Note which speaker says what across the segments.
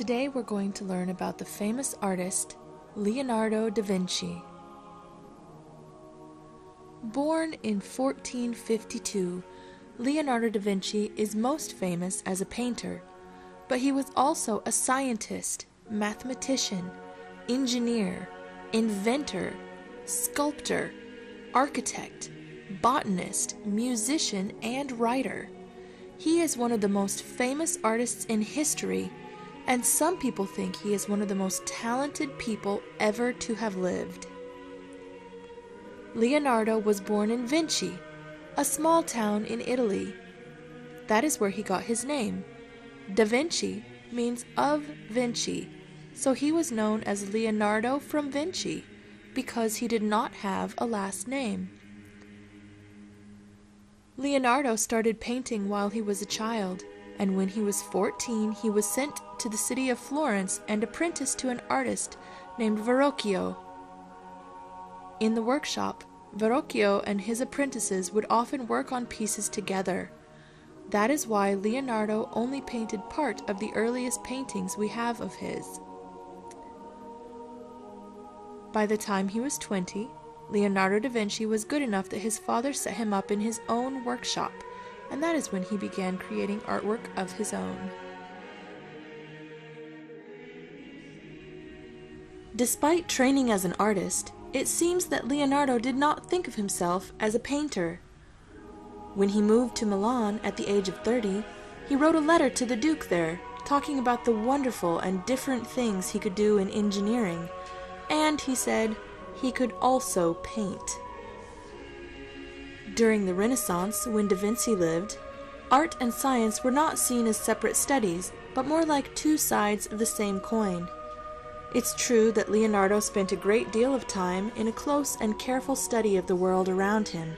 Speaker 1: Today we're going to learn about the famous artist Leonardo da Vinci. Born in 1452, Leonardo da Vinci is most famous as a painter, but he was also a scientist, mathematician, engineer, inventor, sculptor, architect, botanist, musician, and writer. He is one of the most famous artists in history, and some people think he is one of the most talented people ever to have lived. Leonardo was born in Vinci, a small town in Italy. That is where he got his name. Da Vinci means of Vinci, so he was known as Leonardo from Vinci because he did not have a last name. Leonardo started painting while he was a child, and when he was 14 he was sent to the city of Florence and apprenticed to an artist named Verrocchio. In the workshop, Verrocchio and his apprentices would often work on pieces together. That is why Leonardo only painted part of the earliest paintings we have of his. By the time he was 20, Leonardo da Vinci was good enough that his father set him up in his own workshop, and that is when he began creating artwork of his own. Despite training as an artist, it seems that Leonardo did not think of himself as a painter. When he moved to Milan at the age of 30, he wrote a letter to the Duke there, talking about the wonderful and different things he could do in engineering, and he said he could also paint. During the Renaissance, when Da Vinci lived, art and science were not seen as separate studies, but more like two sides of the same coin. It's true that Leonardo spent a great deal of time in a close and careful study of the world around him,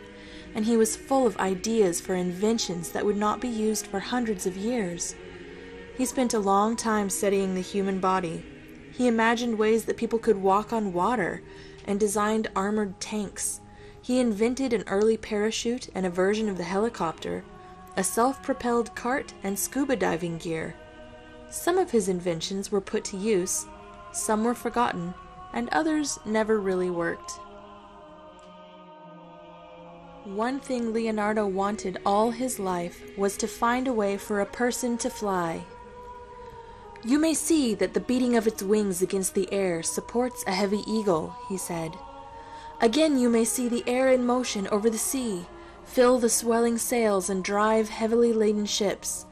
Speaker 1: and he was full of ideas for inventions that would not be used for hundreds of years. He spent a long time studying the human body. He imagined ways that people could walk on water and designed armored tanks. He invented an early parachute and a version of the helicopter, a self-propelled cart, and scuba diving gear. Some of his inventions were put to use, some were forgotten, and others never really worked. One thing Leonardo wanted all his life was to find a way for a person to fly. "You may see that the beating of its wings against the air supports a heavy eagle," he said. "Again you may see the air in motion over the sea, fill the swelling sails and drive heavily laden ships.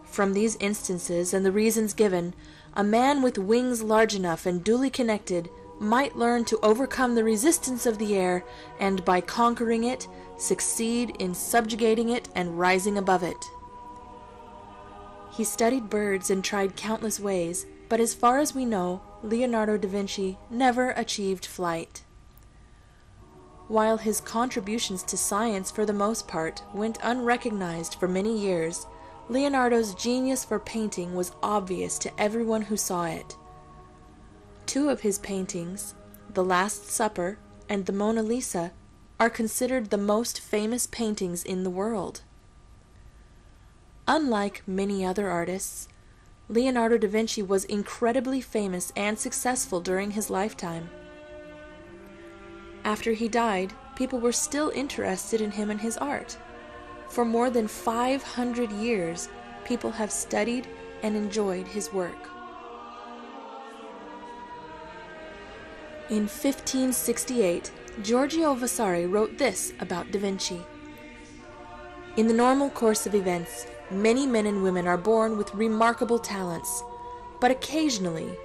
Speaker 1: From these instances and the reasons given, a man with wings large enough and duly connected might learn to overcome the resistance of the air and by conquering it, succeed in subjugating it and rising above it." He studied birds and tried countless ways, but as far as we know, Leonardo da Vinci never achieved flight. While his contributions to science for the most part went unrecognized for many years, Leonardo's genius for painting was obvious to everyone who saw it. Two of his paintings, The Last Supper and the Mona Lisa, are considered the most famous paintings in the world. Unlike many other artists, Leonardo da Vinci was incredibly famous and successful during his lifetime. After he died, people were still interested in him and his art. For more than 500 years, people have studied and enjoyed his work. In 1568, Giorgio Vasari wrote this about Da Vinci. "In the normal course of events, many men and women are born with remarkable talents, but occasionally,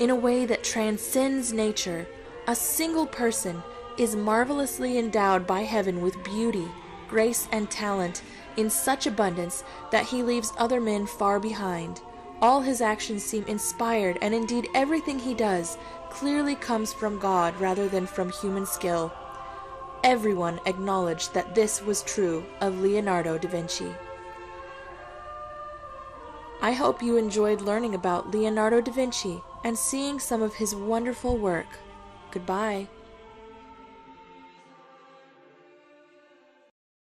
Speaker 1: in a way that transcends nature, a single person is marvelously endowed by heaven with beauty, grace, and talent in such abundance that he leaves other men far behind. All his actions seem inspired, and indeed everything he does clearly comes from God rather than from human skill." Everyone acknowledged that this was true of Leonardo da Vinci. I hope you enjoyed learning about Leonardo da Vinci and seeing some of his wonderful work. Goodbye.